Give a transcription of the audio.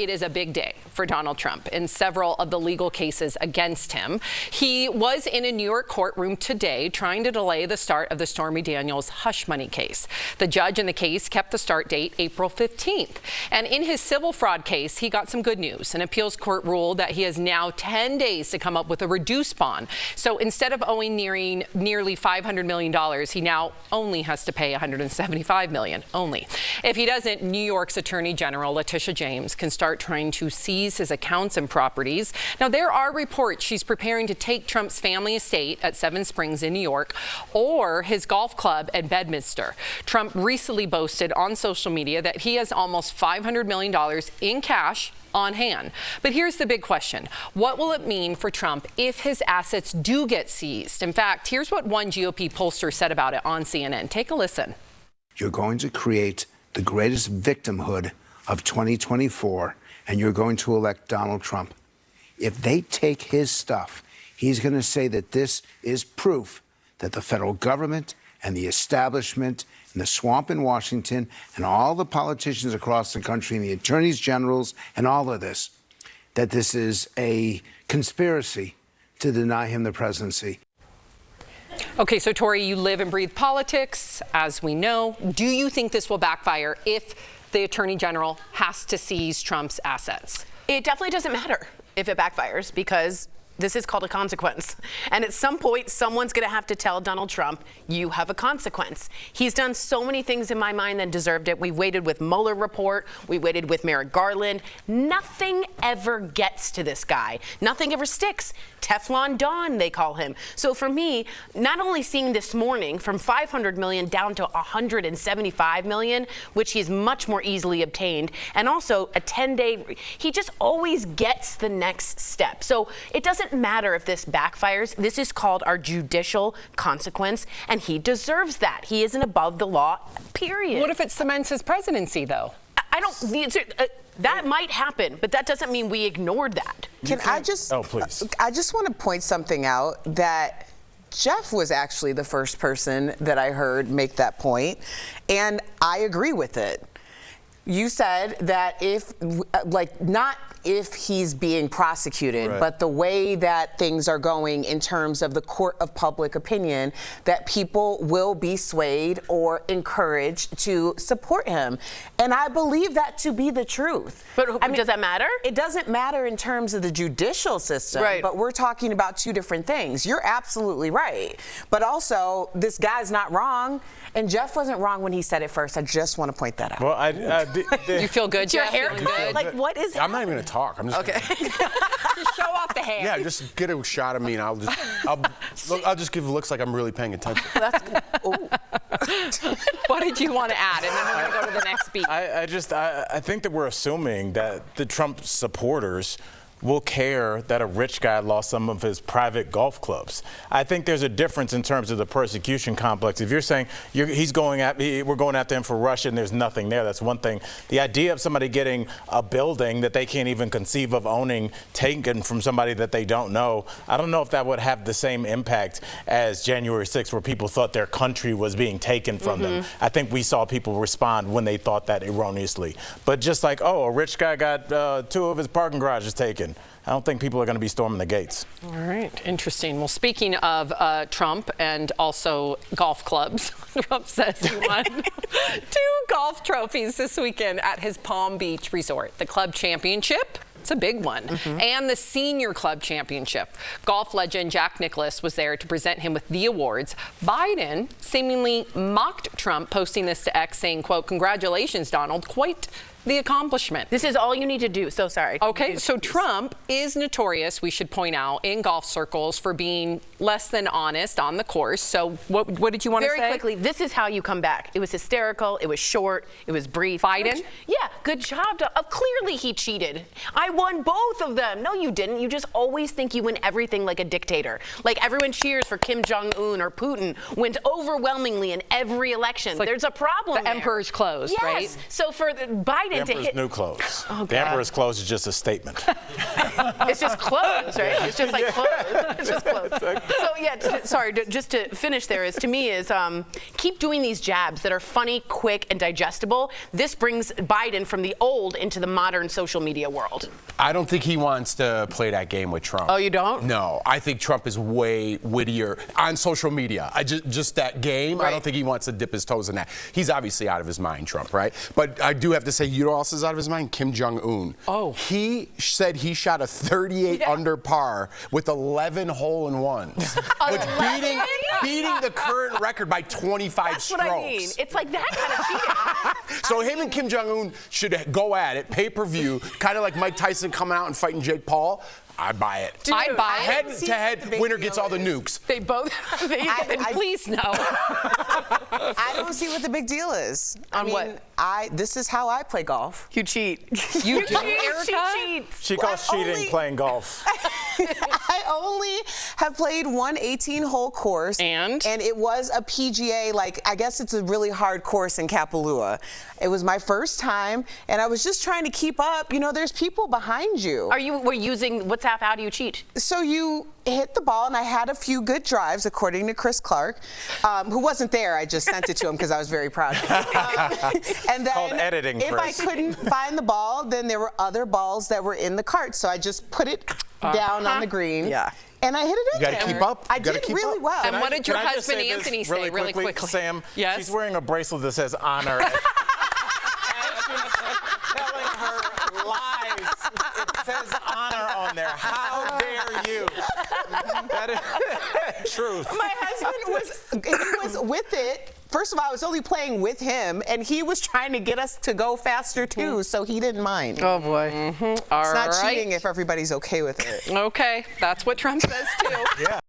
it is a big day for Donald Trump in several of the legal cases against him. He was in a New York courtroom today trying to delay the start of the Stormy Daniels hush money case. The judge in the case kept the start date April 15th. And in his civil fraud case, he got some good news. An appeals court ruled that he has now 10 days to come up with a reduced bond. So instead of owing nearly $500 million, he now only has to pay $175 million only. If he doesn't, New York's Attorney General Letitia James can start trying to seize his accounts and properties. Now, there are reports she's preparing to take Trump's family estate at Seven Springs in New York or his golf club at Bedminster. Trump recently boasted on social media that he has almost $500 million in cash on hand. But here's the big question. What will it mean for Trump if his assets do get seized? In fact, here's what one GOP pollster said about it on CNN. Take a listen. You're going to create the greatest victimhood of 2024, and you're going to elect Donald Trump. If they take his stuff, he's going to say that this is proof that the federal government and the establishment and the swamp in Washington and all the politicians across the country and the attorneys generals and all of this, that this is a conspiracy to deny him the presidency. Okay, so Tori, you live and breathe politics, as we know. Do you think this will backfire if the attorney general has to seize Trump's assets? It definitely doesn't matter if it backfires, because this is called a consequence. And at some point, someone's going to have to tell Donald Trump, you have a consequence. He's done so many things in my mind that deserved it. We waited with Mueller report. We waited with Merrick Garland. Nothing ever gets to this guy. Nothing ever sticks. Teflon Don, they call him. So for me, not only seeing this morning from $500 million down to $175 million, which he's much more easily obtained, and also a 10-day, he just always gets the next step. So it doesn't matter if this backfires. This is called our judicial consequence, and he deserves that. He isn't above the law, period. What if it cements his presidency, though? I don't. That might happen, but that doesn't mean we ignored that. I just? Oh, please. I just want to point something out that Jeff was actually the first person that I heard make that point, and I agree with it. You said that not if he's being prosecuted, right, but the way that things are going in terms of the court of public opinion, that people will be swayed or encouraged to support him. And I believe that to be the truth. But does that matter? It doesn't matter in terms of the judicial system, right, but we're talking about two different things. You're absolutely right. But also, this guy's not wrong, and Jeff wasn't wrong when he said it first. I just want to point that out. Well, You feel good, Your Jeff? hair Feeling good? like, what is I'm not even going to talk. I'm just okay. Just show off the hair. Yeah, just get a shot of me, and I'll just give looks like I'm really paying attention. What did you want to add? And then we're going to go to the next beat. I think that we're assuming that the Trump supporters will care that a rich guy lost some of his private golf clubs. I think there's a difference in terms of the persecution complex. If you're saying we're going after him for Russia and there's nothing there, that's one thing. The idea of somebody getting a building that they can't even conceive of owning taken from somebody that they don't know, I don't know if that would have the same impact as January 6th, where people thought their country was being taken from them. I think we saw people respond when they thought that erroneously. But just like, oh, a rich guy got 2 of his parking garages taken, I don't think people are going to be storming the gates. All right, interesting. Well, speaking of Trump and also golf clubs, Trump says he won 2 golf trophies this weekend at his Palm Beach resort. The club championship, it's a big one, and the senior club championship. Golf legend Jack Nicklaus was there to present him with the awards. Biden seemingly mocked Trump, posting this to X, saying, quote, "Congratulations, Donald, quite the accomplishment." This is all you need to do. So sorry. Okay, so Trump is notorious, we should point out, in golf circles for being less than honest on the course. So what did you want to say? Very quickly, this is how you come back. It was hysterical. It was short. It was brief. Biden? Yeah, good job. Clearly he cheated. I won both of them. No, you didn't. You just always think you win everything like a dictator. Like everyone cheers for Kim Jong-un or Putin wins overwhelmingly in every election. Like there's a problem The emperor's clothes, yes. right? So for Biden The emperor's new clothes. Oh, the emperor's clothes is just a statement. It's just clothes, right? It's just like clothes. It's just clothes. So yeah, just to finish there is, to me, is keep doing these jabs that are funny, quick, and digestible. This brings Biden from the old into the modern social media world. I don't think he wants to play that game with Trump. Oh, you don't? No, I think Trump is way wittier on social media. Just that game, Right. I don't think he wants to dip his toes in that. He's obviously out of his mind, Trump, right? But I do have to say, you know who else is out of his mind? Kim Jong-un. Oh. He said he shot a 38 under par with 11 hole-in-ones. Which beating the current record by 25 That's strokes. what I mean. It's like that kind of cheating. So him and Kim Jong-un should go at it, pay-per-view, kind of like Mike Tyson coming out and fighting Jake Paul. I buy it. Dude, I buy it. Head to head, winner gets all the nukes. They both. Please no. I don't see what the big deal is. On what? This is how I play golf. You cheat. You do, cheat. Erica? She cheats. She calls cheating playing golf. I only have played one 18-hole course. And it was a PGA, I guess it's a really hard course in Kapalua. It was my first time, and I was just trying to keep up. You know, there's people behind you. Were you using WhatsApp? How do you cheat? So you hit the ball, and I had a few good drives, according to Chris Clark, who wasn't there. I just sent it to him because I was very proud of him. And then Called editing, if Chris. I couldn't find the ball, then there were other balls that were in the cart. So I just put it down on the green. Yeah. And I hit it in You gotta there. keep up. I You gotta did keep really up. well. And what did your Can I just husband say this Anthony say really quickly? Sam, Yes? she's wearing a bracelet that says honor. And she's telling her lies. It says honor on there. How dare you? That is truth. My husband was with it. First of all, I was only playing with him, and he was trying to get us to go faster too, so he didn't mind. Oh boy. It's not cheating if everybody's okay with it. Okay, that's what Trump says too. Yeah.